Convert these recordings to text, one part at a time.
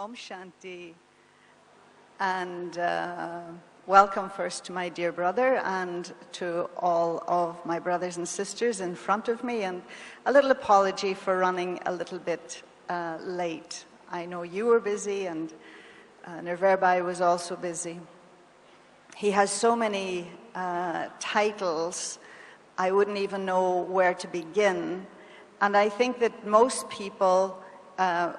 Om Shanti, and welcome first to my dear brother and to all of my brothers and sisters in front of me, and a little apology for running a little bit late. I know you were busy, and Nirwair was also busy. He has so many titles, I wouldn't even know where to begin, and I think that most people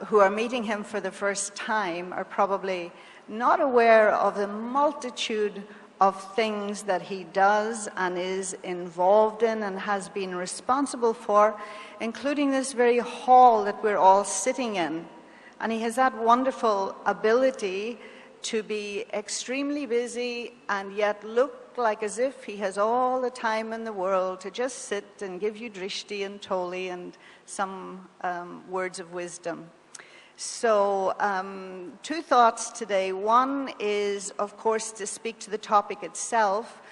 who are meeting him for the first time are probably not aware of the multitude of things that he does and is involved in and has been responsible for, including this very hall that we're all sitting in. And he has that wonderful ability to be extremely busy and yet look like as if he has all the time in the world to just sit and give you drishti and toli and some words of wisdom. So two thoughts today. One is, of course, to speak to the topic itself,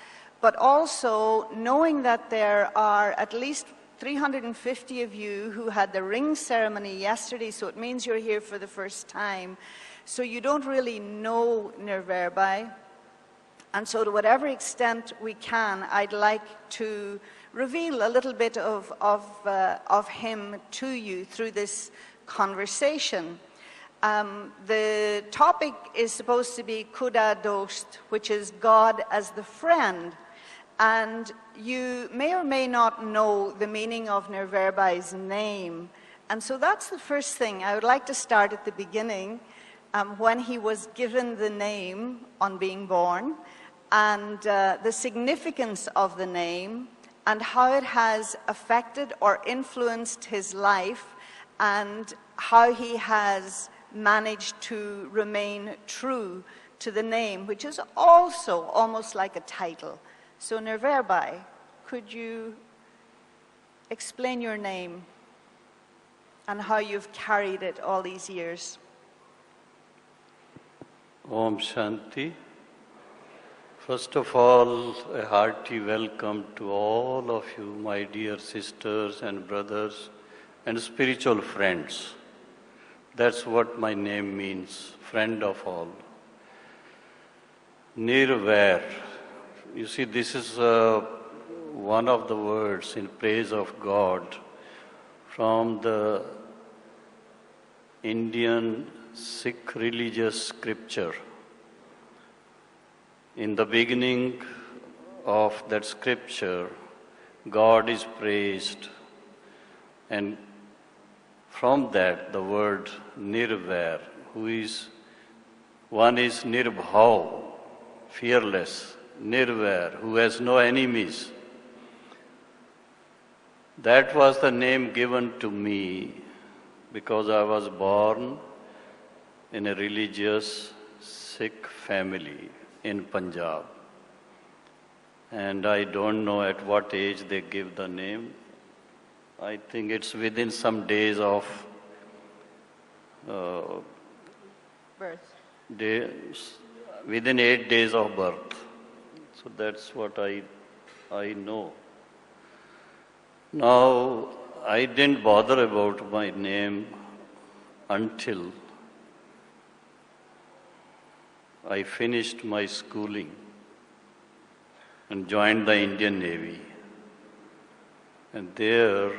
but also knowing that there are at least 350 of you who had the ring ceremony yesterday, so it means you're here for the first time. So you don't really know Nirwair. And so to whatever extent we can, I'd like to reveal a little bit of him to you through this conversation. The topic is supposed to be Khuda Dost, which is God as the friend. And you may or may not know the meaning of Nirwair's name. And so that's the first thing. I would like to start at the beginning, when he was given the name on being born, and the significance of the name, and how it has affected or influenced his life, and how he has managed to remain true to the name, which is also almost like a title. So Nirwair, could you explain your name and how you've carried it all these years? Om Shanti. First of all, a hearty welcome to all of you, my dear sisters and brothers and spiritual friends. That's what my name means, friend of all. Nirwair. You see, this is one of the words in praise of God from the Indian Sikh religious scripture. In the beginning of that scripture, God is praised, and from that the word Nirwair, one is Nirbhav, fearless, Nirwair, who has no enemies. That was the name given to me because I was born in a religious Sikh family in Punjab. And I don't know at what age they give the name. I think it's within some days of birth. Within 8 days of birth. So that's what I know. Now, I didn't bother about my name until I finished my schooling and joined the Indian Navy. And there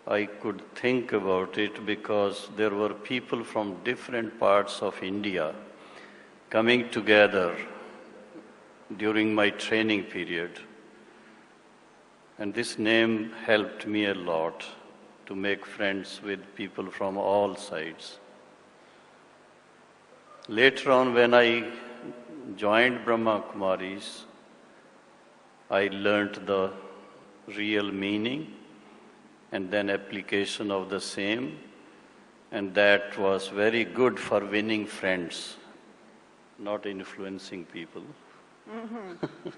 I could think about it because there were people from different parts of India coming together during my training period. And this name helped me a lot to make friends with people from all sides. Later on, when I joined Brahma Kumaris, I learnt the real meaning and then application of the same, and that was very good for winning friends, not influencing people. Mm-hmm.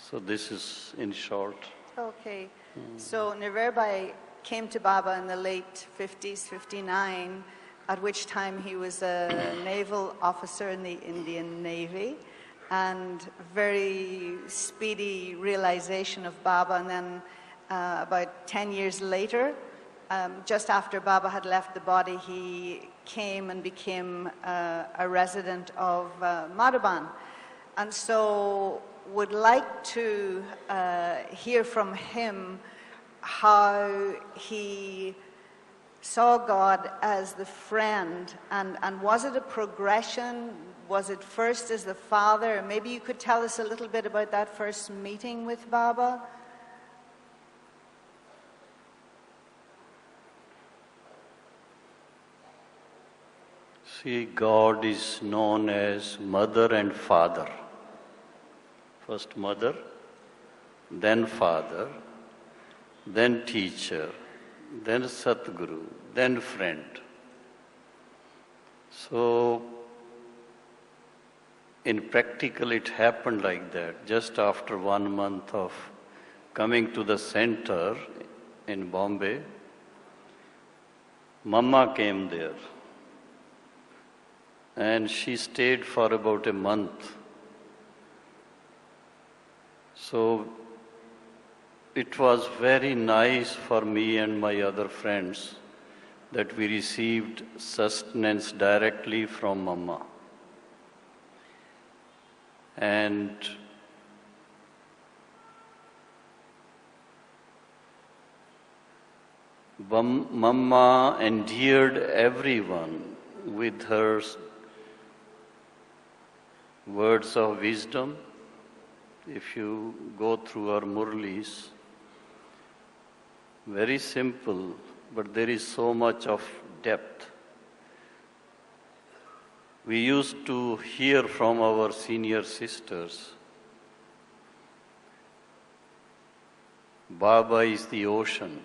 So this is in short. Okay. So Nirwair came to Baba in the late 50s, 59, at which time he was a naval officer in the Indian Navy, and very speedy realization of Baba. And then about 10 years later, just after Baba had left the body, he came and became a resident of Madhaban. And so would like to hear from him how he saw God as the friend, and was it a progression? Was it first as the father? Maybe you could tell us a little bit about that first meeting with Baba. See, God is known as Mother and Father. First Mother, then Father, then Teacher, then Satguru, then Friend. So, in practical it happened like that. Just after 1 month of coming to the center in Bombay, Mama came there. And she stayed for about a month. So it was very nice for me and my other friends that we received sustenance directly from Mama. And Mama endeared everyone with her words of wisdom. If you go through our Murlis, very simple, but there is so much of depth. We used to hear from our senior sisters, Baba is the ocean,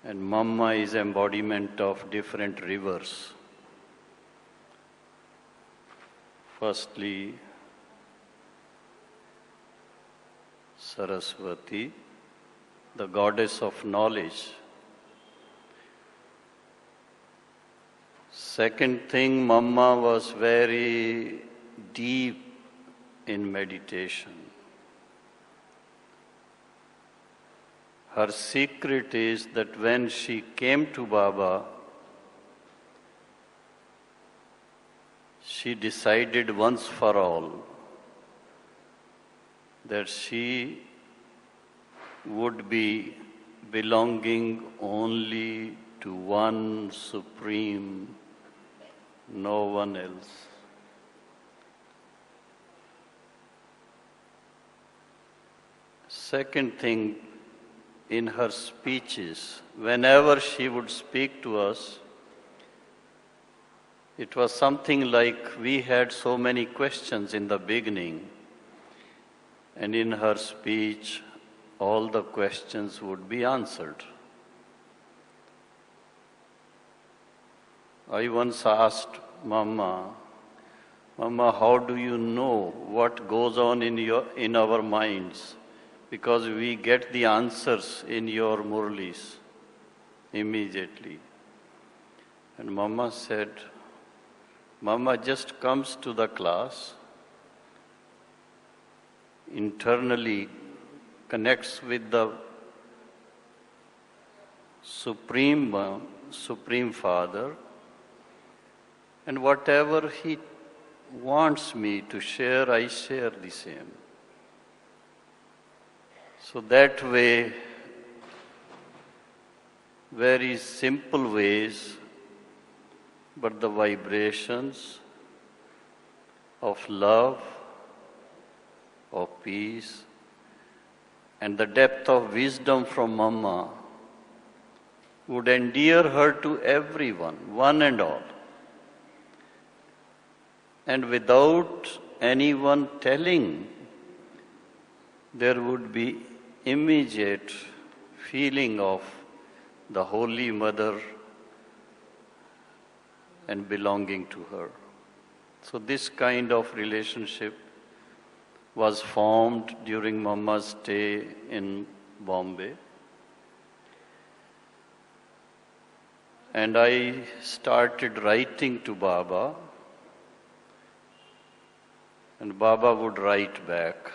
and Mama is embodiment of different rivers. Firstly, Saraswati, the goddess of knowledge. Second thing, Mama was very deep in meditation. Her secret is that when she came to Baba, she decided once for all that she would be belonging only to one Supreme, no one else. Second thing, in her speeches, whenever she would speak to us, it was something like we had so many questions in the beginning, and in her speech, all the questions would be answered. I once asked Mama, how do you know what goes on in our minds? Because we get the answers in your Murlis immediately. And Mama said, Mama just comes to the class, internally connects with the Supreme Father, and whatever He wants me to share, I share the same. So that way, very simple ways, but the vibrations of love, of peace, and the depth of wisdom from Mama would endear her to everyone, one and all. And without anyone telling, there would be immediate feeling of the Holy Mother and belonging to her. So this kind of relationship was formed during Mama's stay in Bombay. And I started writing to Baba, and Baba would write back.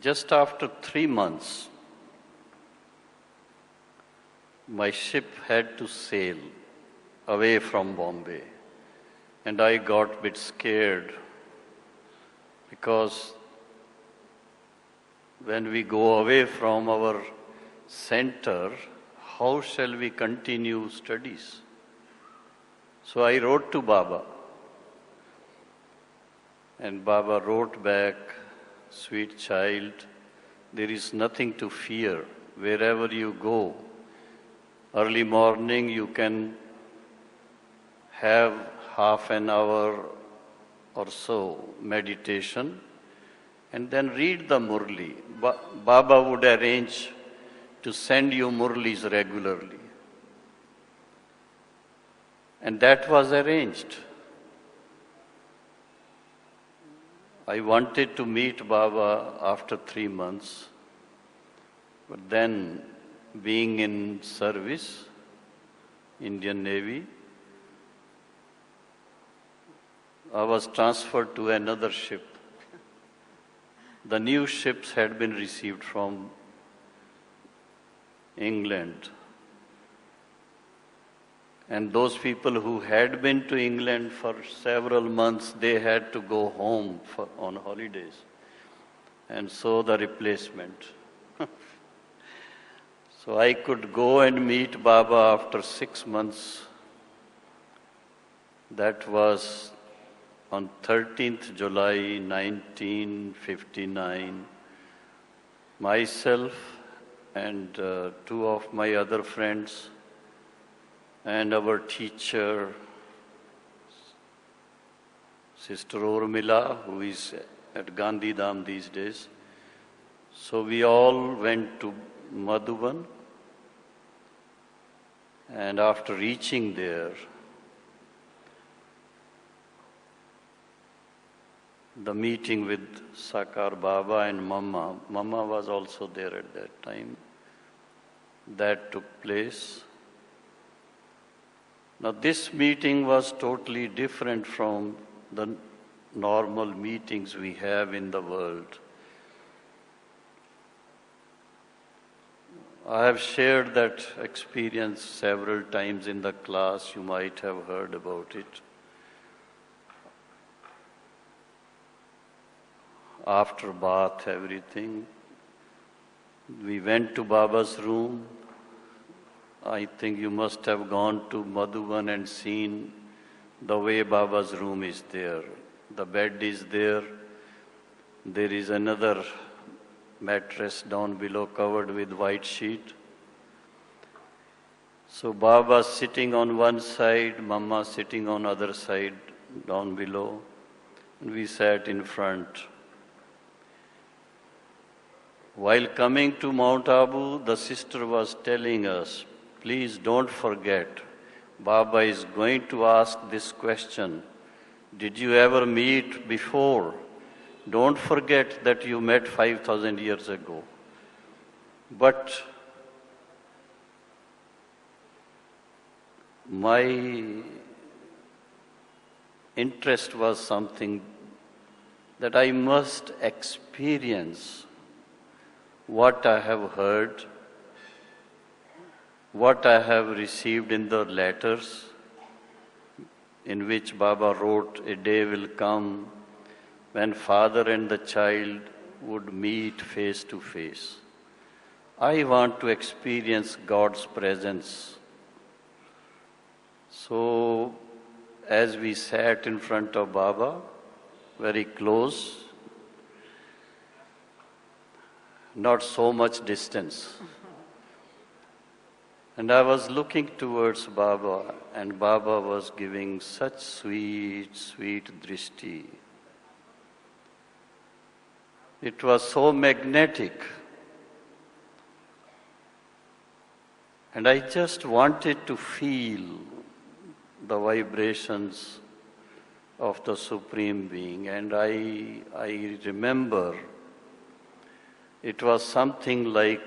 Just after 3 months, my ship had to sail away from Bombay. And I got a bit scared because when we go away from our center, how shall we continue studies? So I wrote to Baba. And Baba wrote back, "Sweet child, there is nothing to fear. Wherever you go, early morning you can have half an hour or so meditation and then read the Murli. Baba would arrange to send you Murlis regularly." And that was arranged. I wanted to meet Baba after 3 months, but then being in service, Indian Navy, I was transferred to another ship. The new ships had been received from England. And those people who had been to England for several months, they had to go home on holidays. And so the replacement. So I could go and meet Baba after 6 months. That was on 13th July 1959. Myself and 2 of my other friends and our teacher, Sister Urmila, who is at Gandhi Dham these days. So we all went to Madhuban, and after reaching there, the meeting with Sakar Baba and Mama was also there at that time. That took place. Now this meeting was totally different from the normal meetings we have in the world. I have shared that experience several times in the class. You might have heard about it. After bath, everything, we went to Baba's room. I think you must have gone to Madhuban and seen the way Baba's room is there. The bed is there. There is another mattress down below covered with white sheet. So Baba sitting on one side, Mama sitting on other side down below, and we sat in front. While coming to Mount Abu, the sister was telling us, please don't forget, Baba is going to ask this question. Did you ever meet before? Don't forget that you met 5,000 years ago. But my interest was something that I must experience what I have heard, what I have received in the letters in which Baba wrote, a day will come when father and the child would meet face to face. I want to experience God's presence. So, as we sat in front of Baba, very close, not so much distance. And I was looking towards Baba, and Baba was giving such sweet, sweet drishti. It was so magnetic. And I just wanted to feel the vibrations of the Supreme Being. And I remember it was something like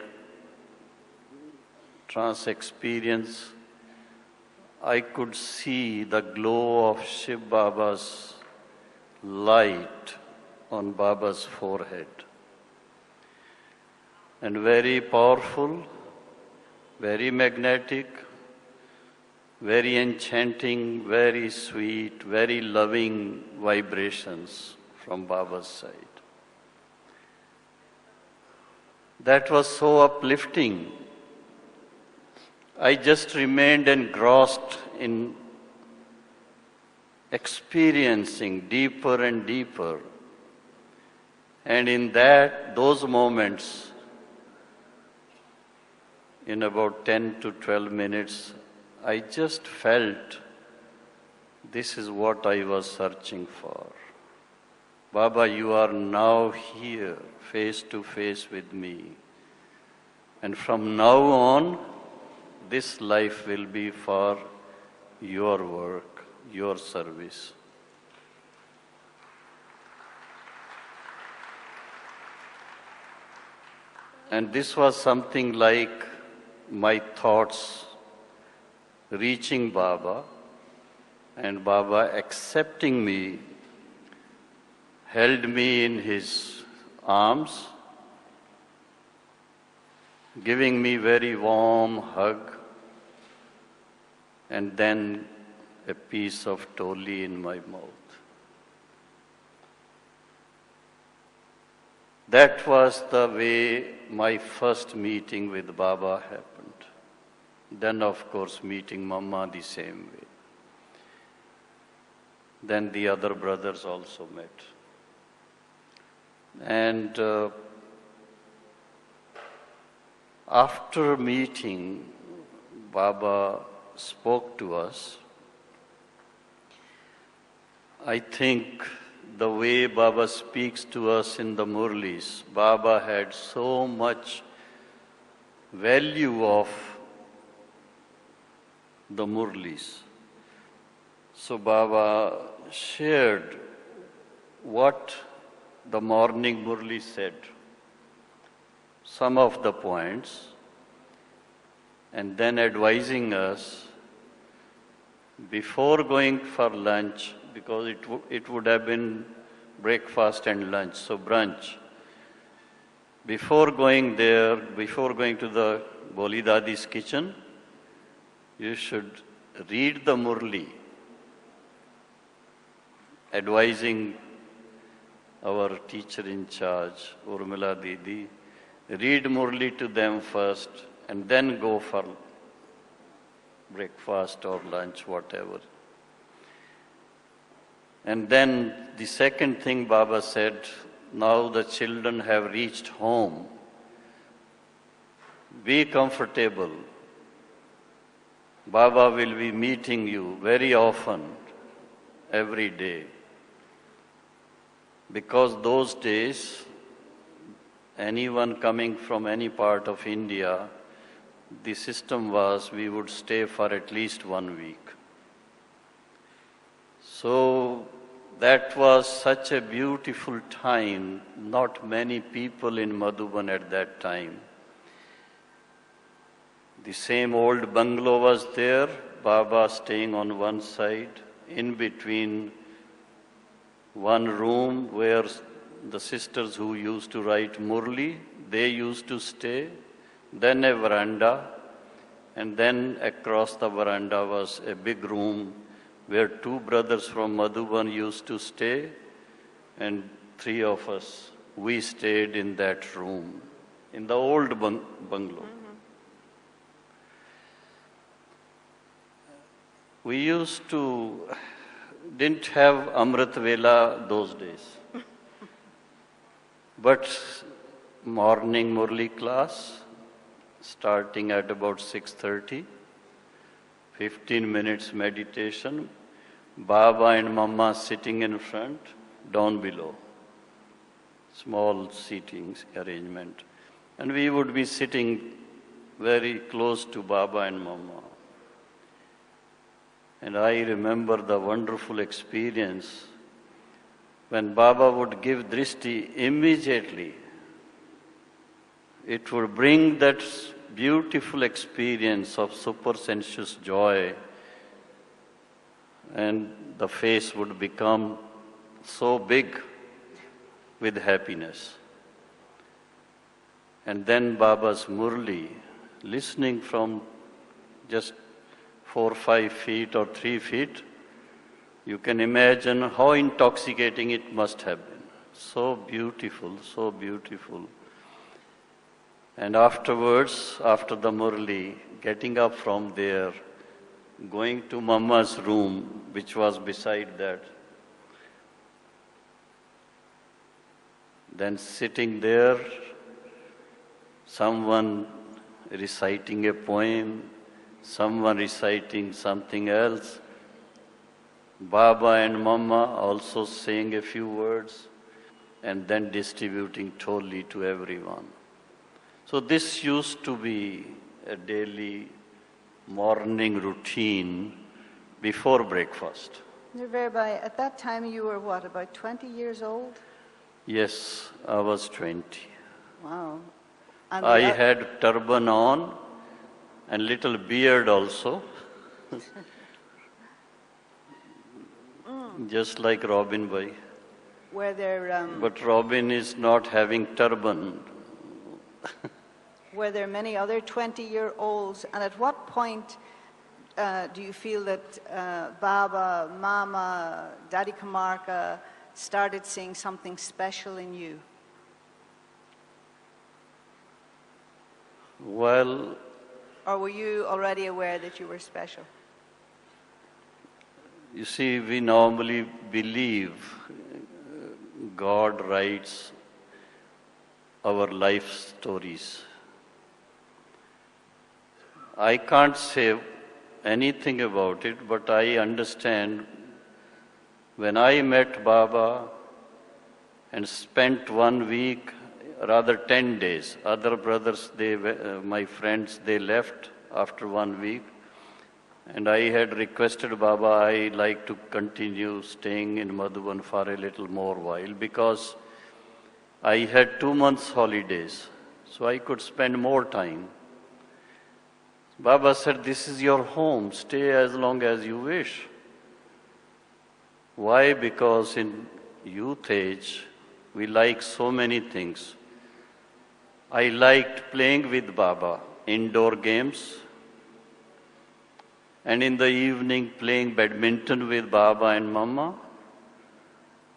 trance experience. I could see the glow of Shiv Baba's light on Baba's forehead. And very powerful, very magnetic, very enchanting, very sweet, very loving vibrations from Baba's side. That was so uplifting. I just remained engrossed in experiencing deeper and deeper. And in those moments, in about 10 to 12 minutes, I just felt this is what I was searching for. Baba, you are now here, face to face with me. And from now on, this life will be for your work, your service. And this was something like my thoughts reaching Baba and Baba accepting me, held me in his arms, giving me very warm hug, and then a piece of toli in my mouth. That was the way my first meeting with Baba happened. Then, of course, meeting Mama the same way. Then the other brothers also met. And after meeting, Baba spoke to us. I think the way Baba speaks to us in the Murlis, Baba had so much value of the Murlis. So Baba shared what the morning Murli said, some of the points, and then advising us before going for lunch, because it would have been breakfast and lunch, so brunch. Before going there, before going to the Boli Dadi's kitchen, you should read the Murli, advising our teacher in charge, Urmila Didi, read Murli to them first and then go for breakfast or lunch, whatever. And then the second thing Baba said, now the children have reached home. Be comfortable. Baba will be meeting you very often, every day. Because those days, anyone coming from any part of India, the system was we would stay for at least 1 week. So that was such a beautiful time. Not many people in Madhuban at that time. The same old bungalow was there, Baba staying on one side, in between one room where the sisters who used to write Murli, they used to stay, then a veranda, and then across the veranda was a big room where 2 brothers from Madhuban used to stay, and 3 of us, we stayed in that room, in the old bungalow. We didn't have Amrit Vela those days. But morning Murli class, starting at about 6:30, 15 minutes meditation, Baba and Mama sitting in front, down below. Small seating arrangement. And we would be sitting very close to Baba and Mama. And I remember the wonderful experience when Baba would give drishti immediately. It would bring that beautiful experience of supersensuous joy, and the face would become so big with happiness. And then Baba's Murli listening from just 4 or 5 feet or 3 feet, you can imagine how intoxicating it must have been. So beautiful, so beautiful. And afterwards, after the Murli, getting up from there, going to Mama's room, which was beside that, then sitting there, someone reciting a poem, someone reciting something else, Baba and Mama also saying a few words, and then distributing totally to everyone. So this used to be a daily morning routine before breakfast. Nirwair, at that time you were what, about 20 years old? Yes, I was 20. Wow. And I had turban on and little beard also. Just like Robin Bhai. Were there, But Robin is not having turban. were there many other 20-year-olds? And at what point do you feel that Baba, Mama, Daddy Kamarka started seeing something special in you? Well, or were you already aware that you were special? You see, we normally believe God writes our life stories. I can't say anything about it, but I understand when I met Baba and spent 1 week, rather 10 days, other brothers, my friends, they left after 1 week. And I had requested Baba, I like to continue staying in Madhuban for a little more while because I had 2 months holidays, so I could spend more time. Baba said, this is your home, stay as long as you wish. Why? Because in youth age, we like so many things. I liked playing with Baba, indoor games, and in the evening playing badminton with Baba and Mama.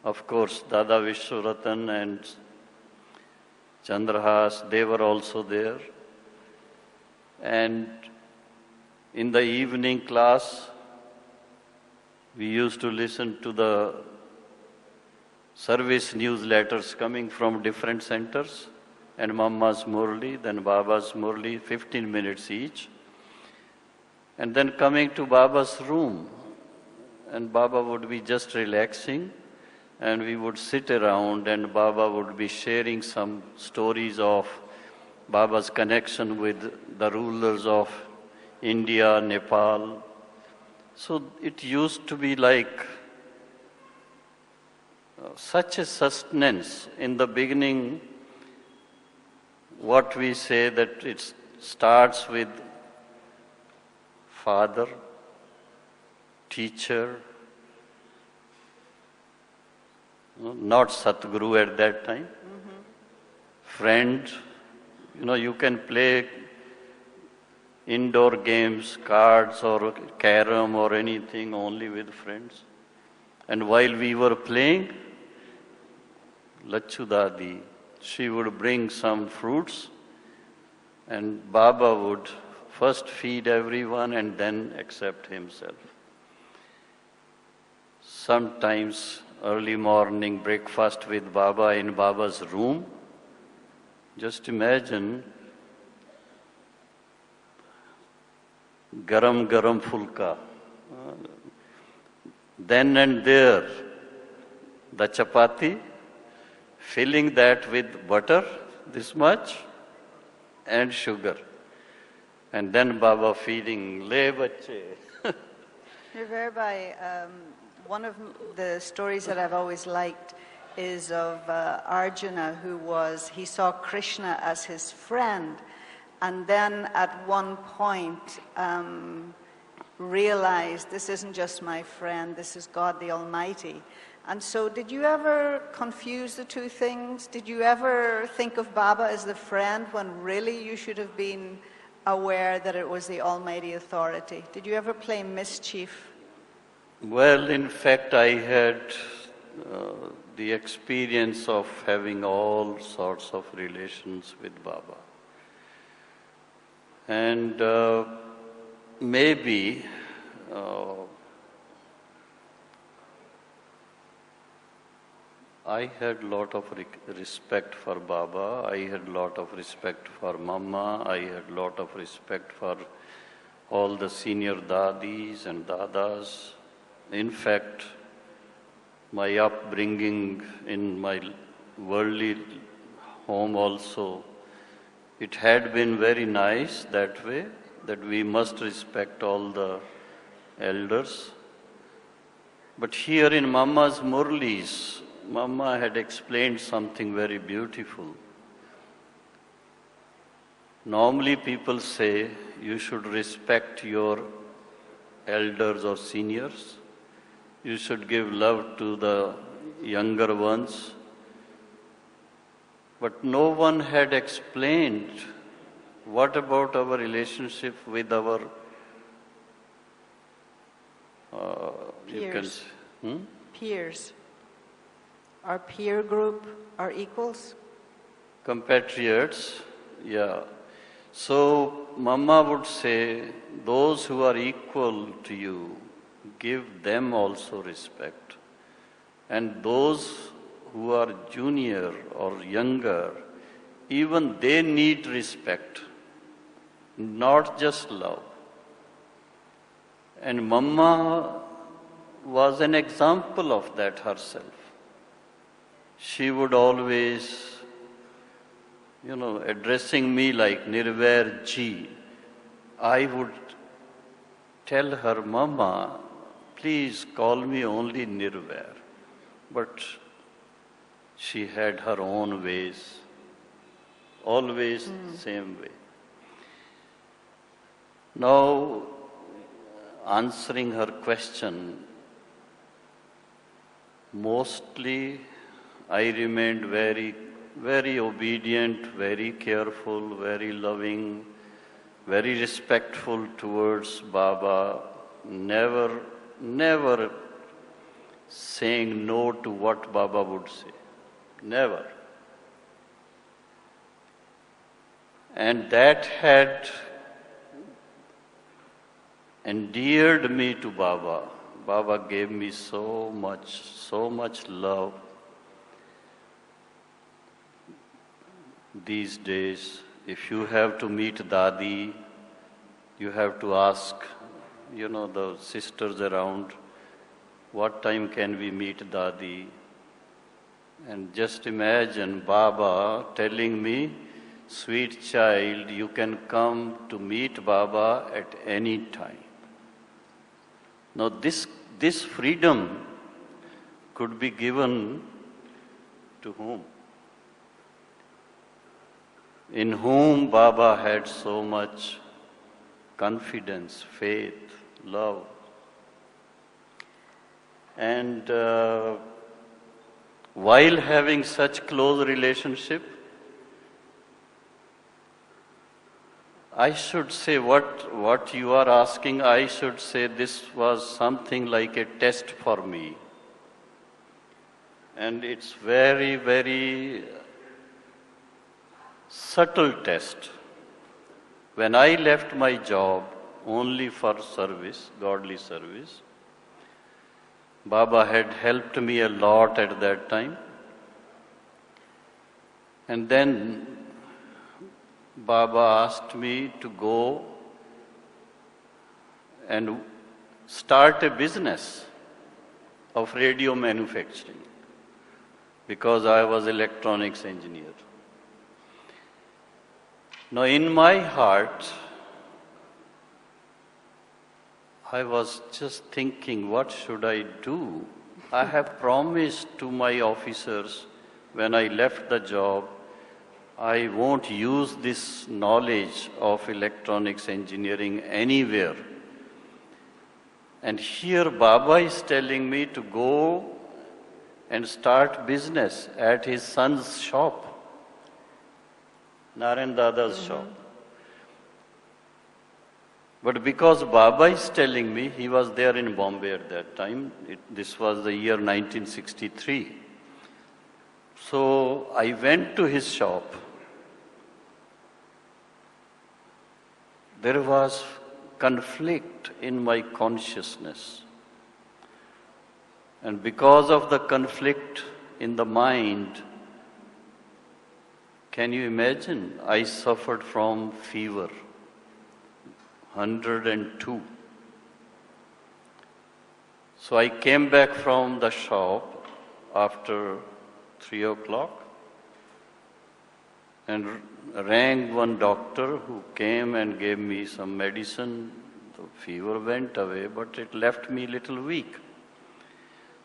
Of course, Dada Vishwaratan and Chandrahas, they were also there. And in the evening class, we used to listen to the service newsletters coming from different centers, and Mama's Murli, then Baba's Murli, 15 minutes each. And then coming to Baba's room, and Baba would be just relaxing, and we would sit around, and Baba would be sharing some stories of Baba's connection with the rulers of India, Nepal. So it used to be like such a sustenance. In the beginning, what we say that it starts with father, teacher, not Satguru at that time, friend. You can play indoor games, cards or carom or anything only with friends. And while we were playing, Lachu Dadi, she would bring some fruits and Baba would first feed everyone and then accept himself. Sometimes early morning breakfast with Baba in Baba's room. Just imagine garam fulka. Then and there, the chapati, filling that with butter, this much, and sugar. And then Baba feeding, le bacche. Nirwair, one of the stories that I've always liked is of Arjuna, he saw Krishna as his friend, and then at one point realized, this isn't just my friend, this is God the Almighty. And so did you ever confuse the two things? Did you ever think of Baba as the friend when really you should have been aware that it was the Almighty Authority? Did you ever play mischief? Well, in fact, I had the experience of having all sorts of relations with Baba. And maybe I had a lot of respect for Baba, I had a lot of respect for Mama, I had a lot of respect for all the senior dadis and dadas. In fact, my upbringing in my worldly home also, it had been very nice that way, that we must respect all the elders. But here in Mama's Murlis, Mama had explained something very beautiful. Normally people say you should respect your elders or seniors. You should give love to the younger ones. But no one had explained what about our relationship with our peers. Peers. Our peer group, our equals? Compatriots, yeah. So Mama would say, those who are equal to you, give them also respect. And those who are junior or younger, even they need respect, not just love. And Mama was an example of that herself. She would always, addressing me like Nirwair ji, I would tell her, Mama, please call me only Nirwair. But she had her own ways, always the same way. Now, answering her question, mostly I remained very, very obedient, very careful, very loving, very respectful towards Baba, never saying no to what Baba would say. Never. And that had endeared me to Baba. Baba gave me so much love. These days, if you have to meet Dadi, you have to ask, the sisters around, what time can we meet Dadi? And just imagine Baba telling me, sweet child, you can come to meet Baba at any time. Now this freedom could be given to whom? In whom Baba had so much confidence, faith, love. And while having such close relationship, I should say what you are asking, I should say this was something like a test for me. And it's very, very subtle test. When I left my job only for service, godly service, Baba had helped me a lot at that time. And then Baba asked me to go and start a business of radio manufacturing because I was electronics engineer. Now in my heart, I was just thinking, what should I do? I have promised to my officers when I left the job, I won't use this knowledge of electronics engineering anywhere. And here Baba is telling me to go and start business at his son's shop, Narayan Dada's shop. But because Baba is telling me, he was there in Bombay at that time, this was the year 1963. So I went to his shop. There was conflict in my consciousness. And because of the conflict in the mind, can you imagine? I suffered from fever, 102. So I came back from the shop after 3 o'clock and rang one doctor who came and gave me some medicine. The fever went away, but it left me a little weak.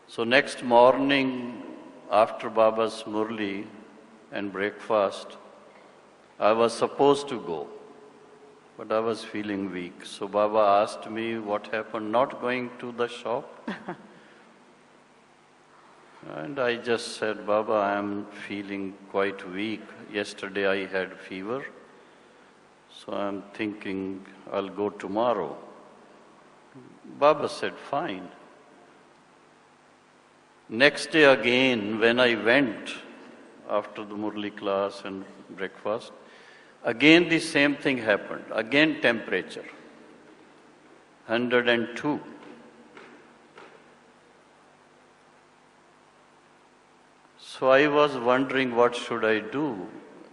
So next morning, after Baba's Murli and breakfast, I was supposed to go, but I was feeling weak. So Baba asked me what happened, not going to the shop. And I just said, Baba, I am feeling quite weak. Yesterday I had fever, so I'm thinking I'll go tomorrow. Baba said, fine. Next day again, when I went after the Murli class and breakfast, again the same thing happened. Again temperature, 102. So I was wondering what should I do.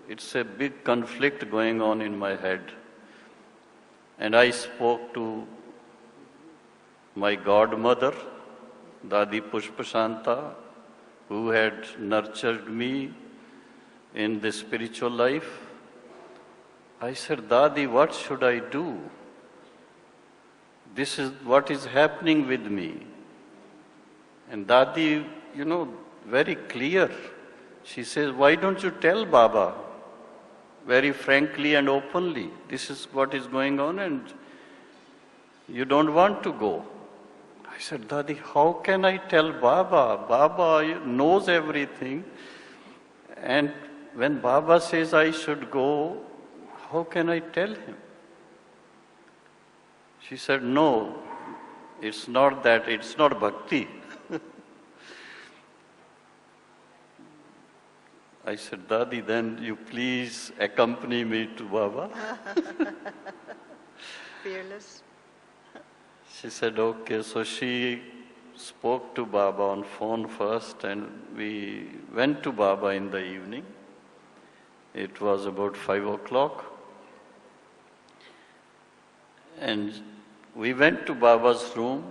It's a big conflict going on in my head. And I spoke to my godmother, Dadi Pushpashanta, who had nurtured me in the spiritual life. I said, Dadi, what should I do? This is what is happening with me. And Dadi, very clear. She says, why don't you tell Baba very frankly and openly, this is what is going on and you don't want to go. I said, Dadi, how can I tell Baba? Baba knows everything. And when Baba says I should go, how can I tell him? She said, no, it's not that, it's not bhakti. I said, Dadi, then you please accompany me to Baba. Fearless. She said, okay. So she spoke to Baba on phone first and we went to Baba in the evening. It was about 5 o'clock. And we went to Baba's room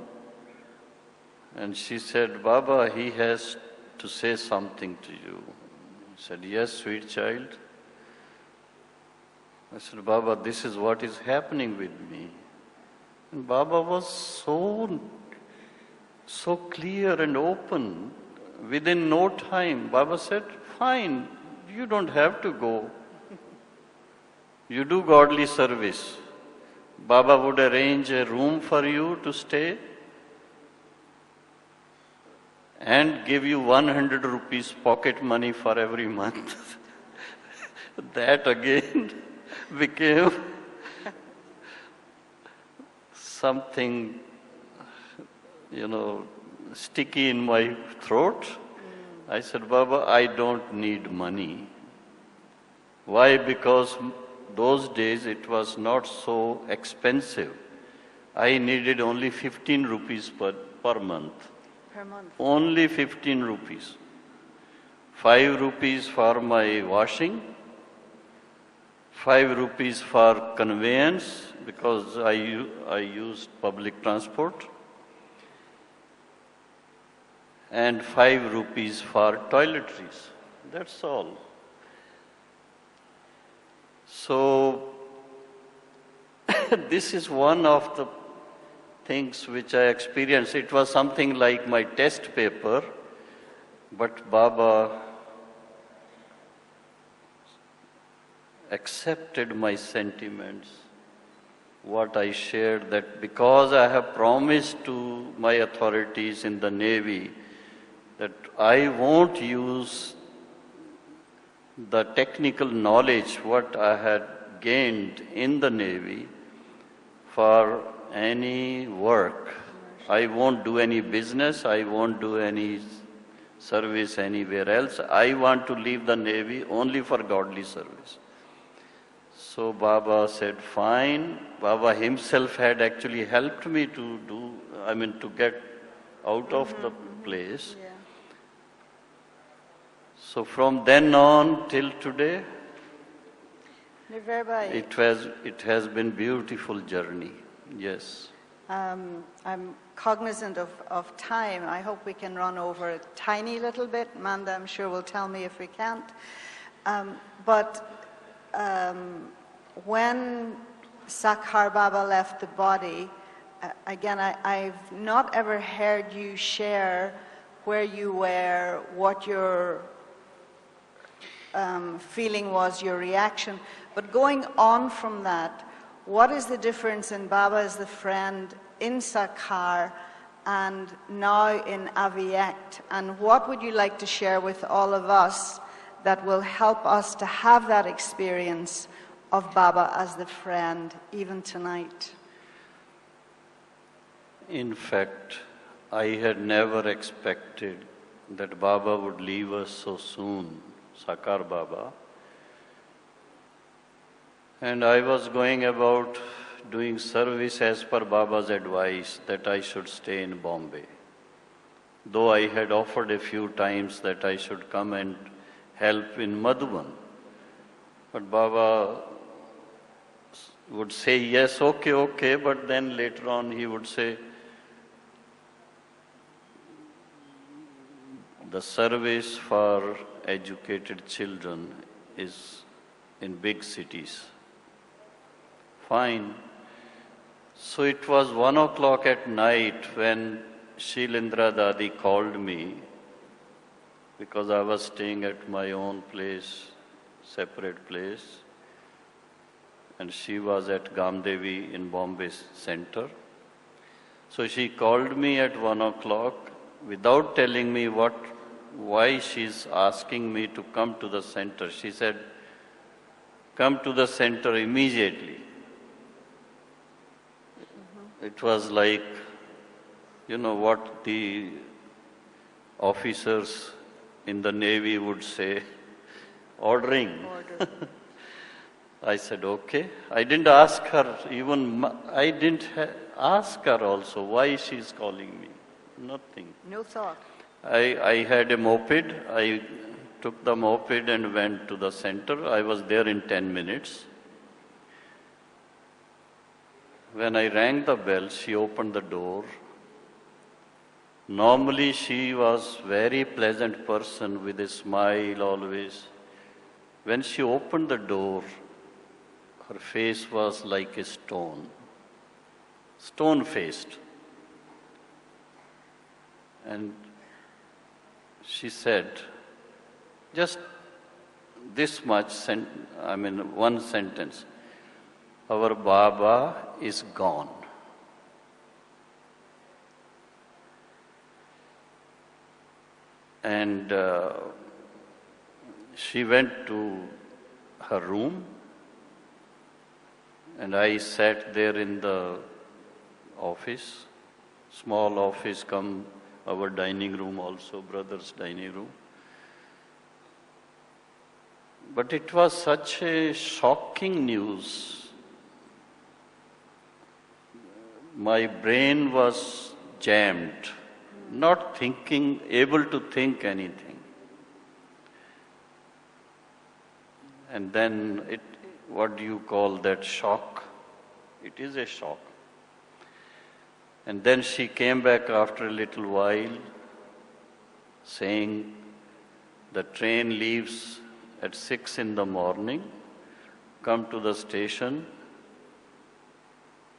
and she said, Baba, he has to say something to you. I said, yes, sweet child. I said, Baba, this is what is happening with me. And Baba was so clear and open. Within no time, Baba said, fine, you don't have to go. You do godly service. Baba would arrange a room for you to stay and give you 100 rupees pocket money for every month. That again became something, sticky in my throat. I said, Baba, I don't need money. Why? Because those days it was not so expensive. I needed only 15 rupees per month. Per month. Only 15 rupees. 5 rupees for my washing, 5 rupees for conveyance because I used public transport, and 5 rupees for toiletries. That's all. So, this is one of the things which I experienced. It was something like my test paper, but Baba accepted my sentiments, what I shared, that because I have promised to my authorities in the Navy that I won't use the technical knowledge what I had gained in the Navy for any work. I won't do any business, I won't do any service anywhere else. I want to leave the Navy only for godly service. So Baba said, fine. Baba himself had actually helped me to to get out of the place. Yeah. So from then on till today, Nirwair Bhai, it has been beautiful journey. Yes. I'm cognizant of time. I hope we can run over a tiny little bit. Manda, I'm sure, will tell me if we can't. When Sakhar Baba left the body, again, I've not ever heard you share where you were, what your feeling was, your reaction. But going on from that, what is the difference in Baba as the friend in Sakhar and now in Aviect? And what would you like to share with all of us that will help us to have that experience of Baba as the friend, even tonight? In fact, I had never expected that Baba would leave us so soon, Sakhar Baba. And I was going about doing service as per Baba's advice that I should stay in Bombay. Though I had offered a few times that I should come and help in Madhuban. But Baba would say, yes, okay, but then later on he would say, the service for educated children is in big cities. Fine. So it was 1 o'clock at night when Shilindra Dadi called me, because I was staying at my own place, separate place, and she was at Gamdevi in Bombay Center. So she called me at 1 o'clock without telling me why she's asking me to come to the center. She said, come to the center immediately. It was like, what the officers in the Navy would say, ordering. I said, okay. I didn't ask her ask her also why she's calling me. Nothing. No thought. I had a moped. I took the moped and went to the center. I was there in 10 minutes. When I rang the bell, she opened the door. Normally, she was very pleasant person with a smile always. When she opened the door, her face was like a stone-faced. And she said, just this much, one sentence, our Baba is gone. And she went to her room, and I sat there in the office, small office come our dining room also, brother's dining room. But it was such a shocking news. My brain was jammed, not able to think anything. And then what do you call that shock? It is a shock. And then she came back after a little while saying, the train leaves at 6 in the morning, come to the station,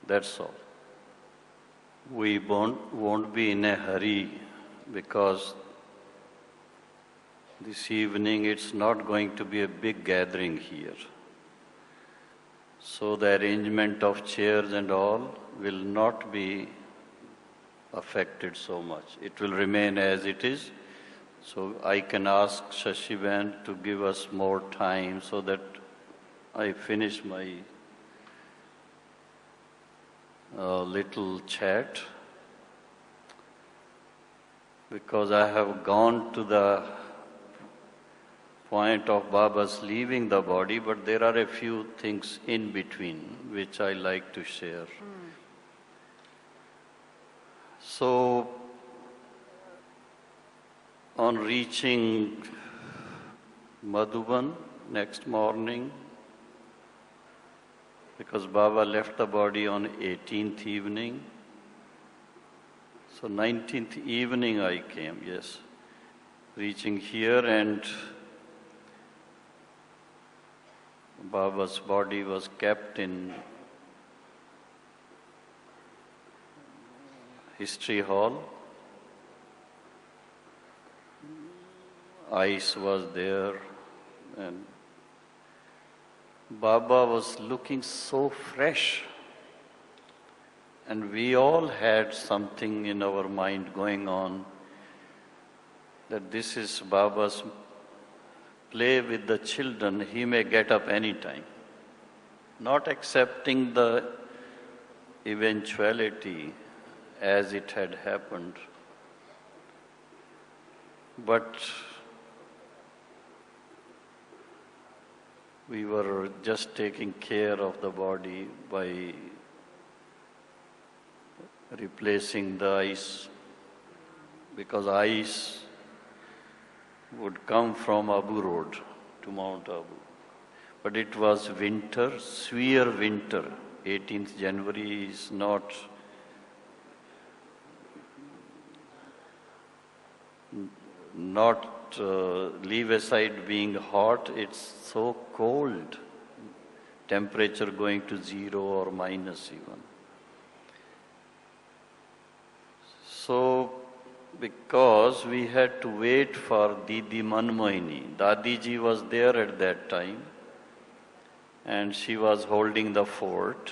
that's all. We won't be in a hurry because this evening it's not going to be a big gathering here. So the arrangement of chairs and all will not be affected so much. It will remain as it is. So I can ask Shashiban to give us more time so that I finish my a little chat because I have gone to the point of Baba's leaving the body, but there are a few things in between which I like to share. So, on reaching Madhuban next morning, because Baba left the body on 18th evening, so 19th evening I came, yes, reaching here, and Baba's body was kept in History Hall. Ice was there, and Baba was looking so fresh, and we all had something in our mind going on that this is Baba's play with the children, he may get up any time. Not accepting the eventuality as it had happened, but we were just taking care of the body by replacing the ice, because ice would come from Abu Road to Mount Abu. But it was winter, severe winter. 18th January is not leave aside being hot, it's so cold. Temperature going to 0 or minus even. So, because we had to wait for Didi Manmohini. Dadiji was there at that time, and she was holding the fort.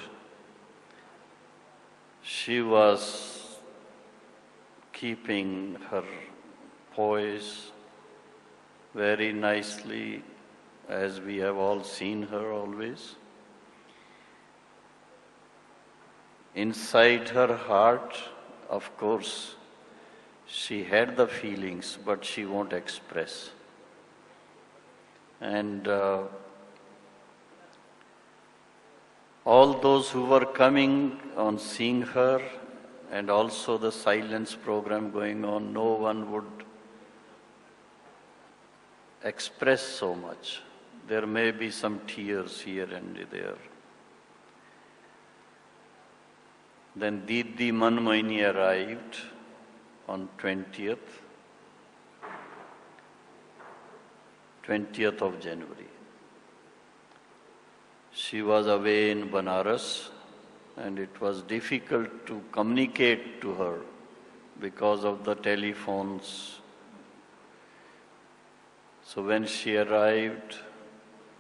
She was keeping her poise very nicely, as we have all seen her always. Inside her heart, of course, she had the feelings, but she won't express. And all those who were coming on seeing her, and also the silence program going on, no one would express so much. There may be some tears here and there. Then Didi Manmohini arrived on 20th of January. She was away in Banaras, and it was difficult to communicate to her because of the telephones. So when she arrived,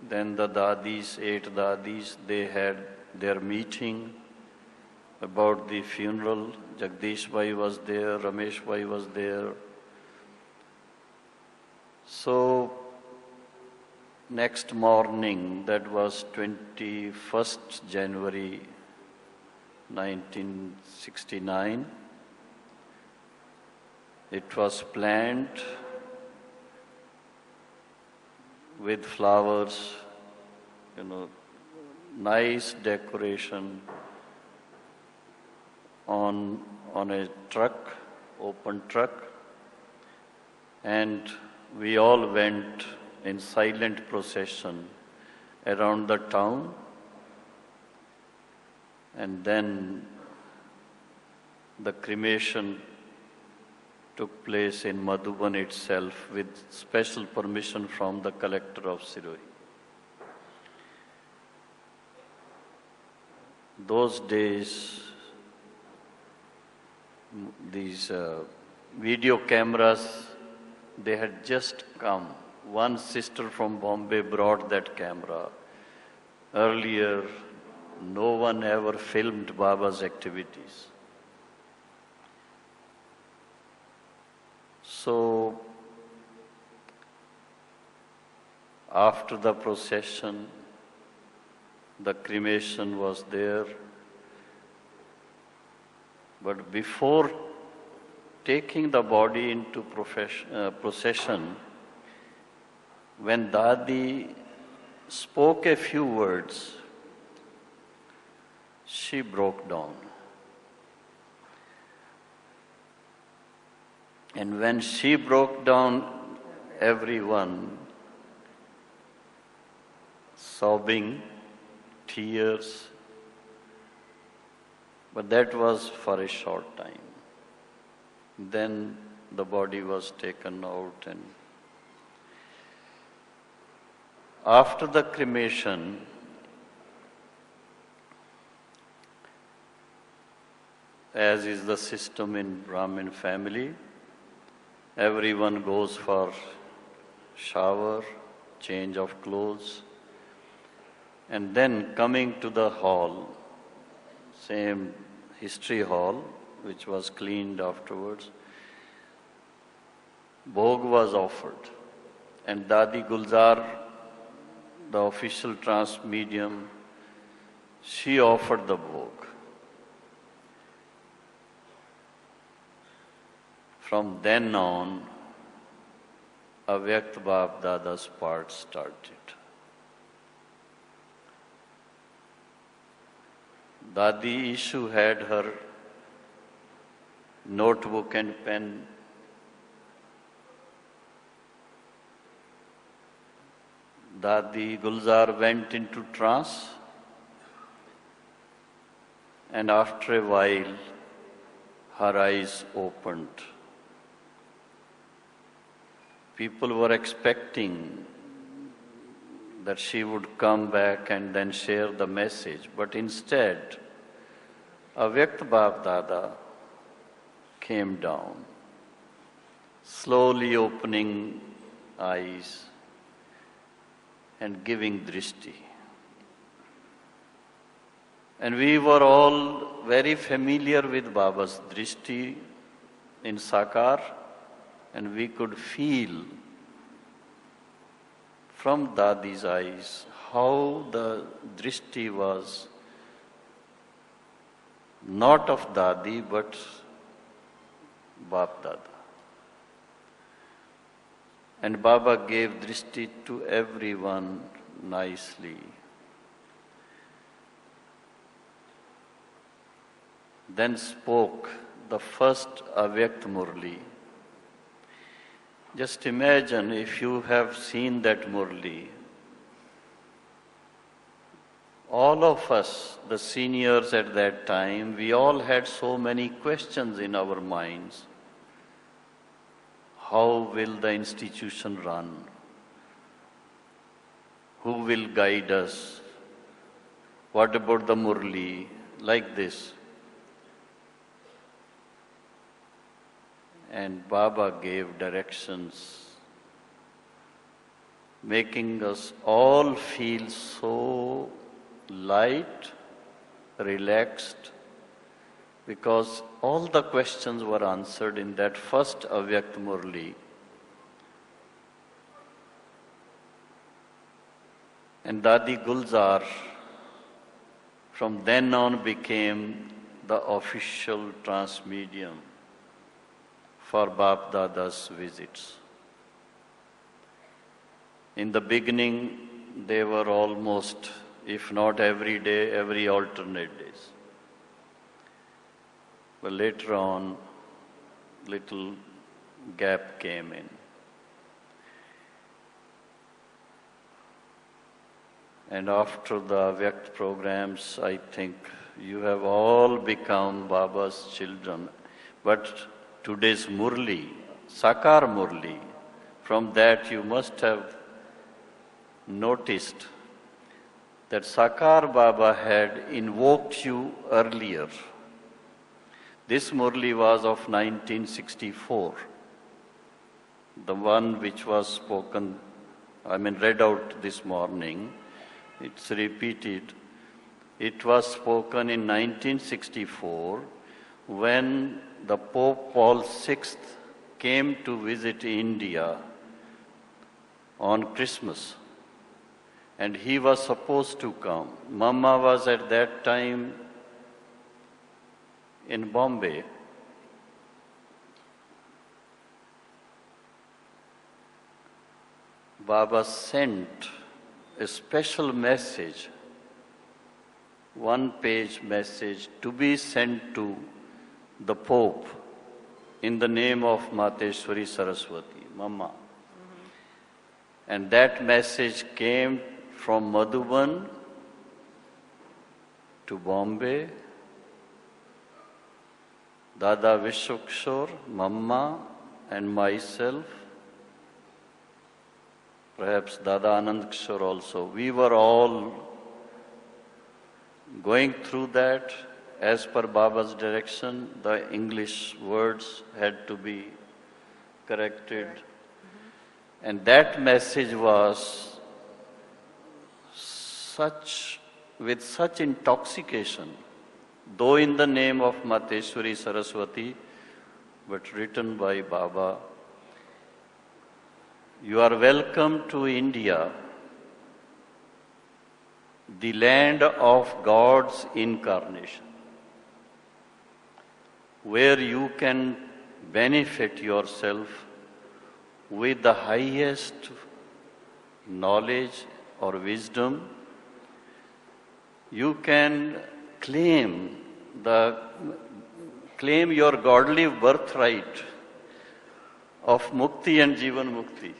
then the dadis, 8 dadis, they had their meeting about the funeral. Jagdish Bhai was there, Ramesh Bhai was there. So next morning, that was 21st January 1969, it was planned with flowers, nice decoration on a truck, open truck, and we all went in silent procession around the town, and then the cremation took place in Madhuban itself with special permission from the collector of Sirohi. Those days, these video cameras, they had just come. One sister from Bombay brought that camera. Earlier, no one ever filmed Baba's activities. So, after the procession, the cremation was there, But before taking the body into procession, when Dadi spoke a few words, she broke down. And when she broke down, everyone, sobbing, tears, but that was for a short time. Then the body was taken out, and after the cremation, as is the system in Brahmin family, everyone goes for shower, change of clothes, and then coming to the hall, same history hall, which was cleaned afterwards, bhog was offered. And Dadi Gulzar, the official trans medium, she offered the bhog. From then on, Avyakt Bap Dada's part started. Dadi Ishu had her notebook and pen. Dadi Gulzar went into trance, and after a while, her eyes opened. People were expecting that she would come back and then share the message, but instead, Avyakt Bap Dada came down, slowly opening eyes and giving drishti. And we were all very familiar with Baba's drishti in Sakar, and we could feel from Dadi's eyes how the drishti was not of Dadi but Bap Dada. And Baba gave drishti to everyone nicely. Then spoke the first Avyakt Murli. Just imagine if you have seen that Murli. All of us, the seniors at that time, we all had so many questions in our minds. How will the institution run? Who will guide us? What about the Murli? Like this. And Baba gave directions, making us all feel so light, relaxed, because all the questions were answered in that first Avyakt Murli. And Dadi Gulzar from then on became the official trans medium for Bap Dada's visits. In the beginning, they were almost, if not every day, every alternate days. But later on, little gap came in. And after the Vyakt programs, I think you have all become Baba's children. But today's Murli, Sakar Murli, from that you must have noticed that Sakar Baba had invoked you earlier. This Murli was of 1964, the one which was spoken, read out this morning. It's repeated. It was spoken in 1964 when the Pope Paul VI came to visit India on Christmas. And he was supposed to come. Mama was at that time in Bombay, Baba sent a special message, one-page message to be sent to the Pope in the name of Mateshwari Saraswati, Mama. And that message came from Madhuban to Bombay. Dada Vishwakshore, Mama, and myself, perhaps Dada Anand Kishore also, we were all going through that. As per Baba's direction, the English words had to be corrected. And that message was with such intoxication, though in the name of Mateshwari Saraswati, but written by Baba. You are welcome to India, the land of God's incarnation, where you can benefit yourself with the highest knowledge or wisdom. You can claim your godly birthright of Mukti and Jivan Mukti.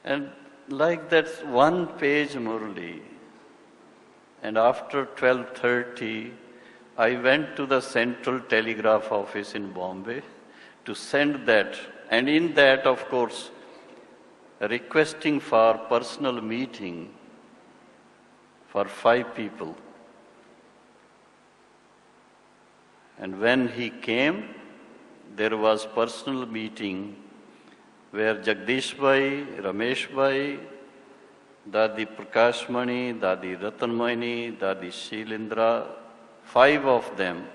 And like that one-page Murli, and after 12:30, I went to the Central Telegraph Office in Bombay to send that, and in that, of course, requesting for personal meeting for 5 people. And when he came, there was personal meeting where Jagdish Bhai, Ramesh Bhai, Dadi Prakashmani, Dadi Ratanmani, Dadi Shilindra, 5 of them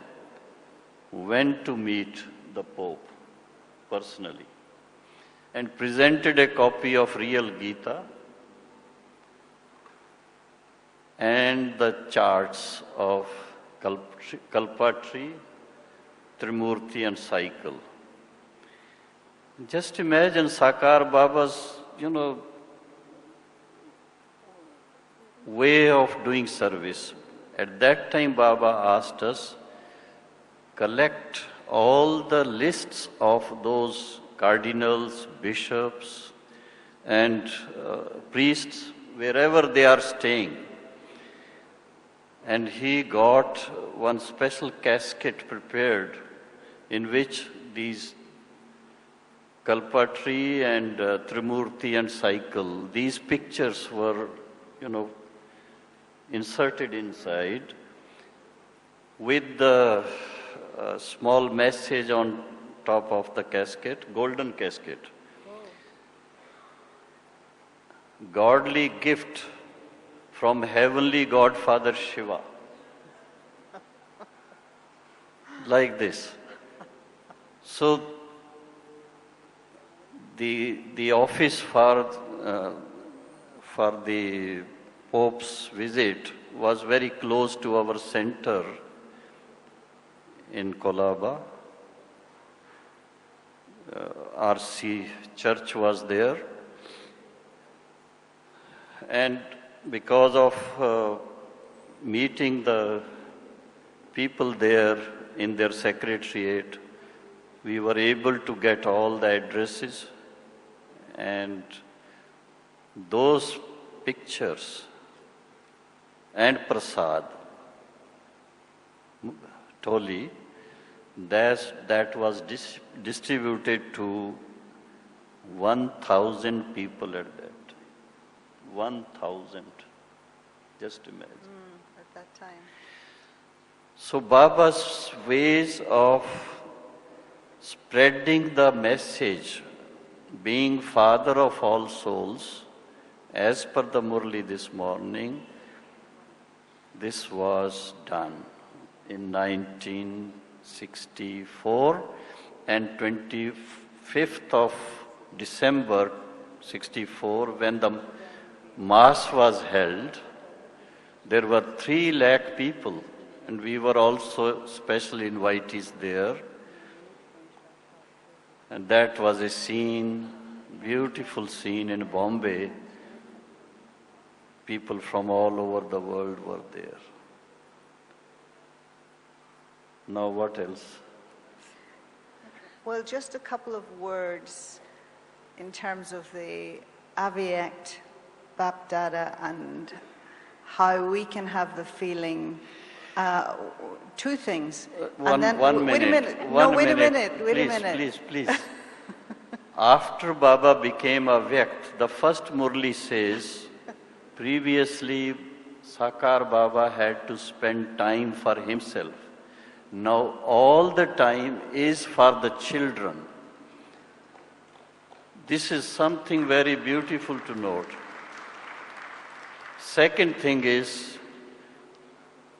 went to meet the Pope personally and presented a copy of real Gita and the charts of Kalpatri, Trimurti and cycle. Just imagine Sakar Baba's, way of doing service. At that time, Baba asked us, collect all the lists of those cardinals, bishops, and priests, wherever they are staying. And he got one special casket prepared in which these Kalpatri and Trimurti and cycle, these pictures were, inserted inside with the small message on top of the casket, golden casket. Godly gift from heavenly Godfather Shiva. Like this. So the office for the Pope's visit was very close to our center in Colaba. RC church was there. And because of meeting the people there in their secretariat, we were able to get all the addresses, and those pictures and prasad, Toli, that was distributed to 1,000 people at that time. 1,000. Just imagine. At that time. So Baba's ways of spreading the message, being Father of all souls, as per the Murli this morning, this was done in 1964, and 25th of December 64, when the Mass was held, there were 3 lakh people and we were also special invitees there. And that was a scene, beautiful scene in Bombay. People from all over the world were there. Now what else? Well, just a couple of words in terms of the Avyakt Bapdada and how we can have the feeling. Two things. One minute. Wait a minute. Wait a minute. Please. After Baba became Avyakt, the first Murli says, previously Sakar Baba had to spend time for himself. Now all the time is for the children. This is something very beautiful to note. Second thing is,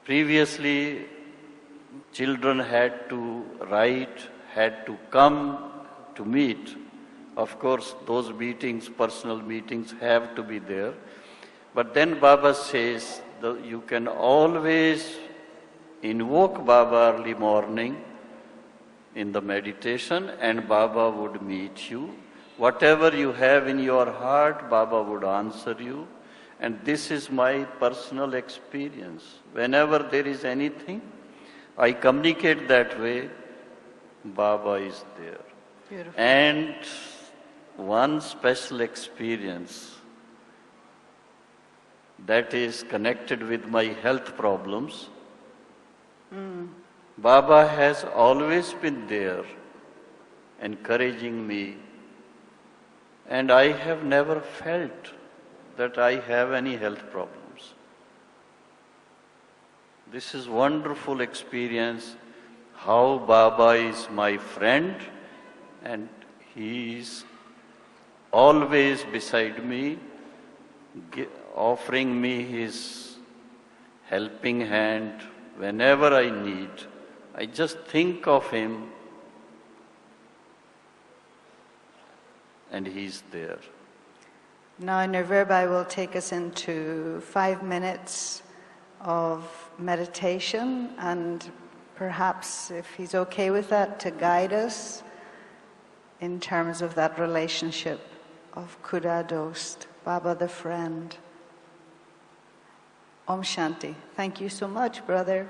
previously children had to write, had to come to meet. Of course, those meetings, personal meetings, have to be there. But then Baba says, you can always invoke Baba early morning in the meditation, and Baba would meet you. Whatever you have in your heart, Baba would answer you. And this is my personal experience. Whenever there is anything, I communicate that way, Baba is there. Beautiful. And one special experience that is connected with my health problems. Baba has always been there, encouraging me, and I have never felt that I have any health problems. This is wonderful experience, how Baba is my friend and he is always beside me, offering me his helping hand whenever I need. I just think of him and he's there. Now Nirwair will take us into 5 minutes of meditation, and perhaps, if he's okay with that, to guide us in terms of that relationship of Khuda Dost, Baba the friend. Om Shanti. Thank you so much, brother.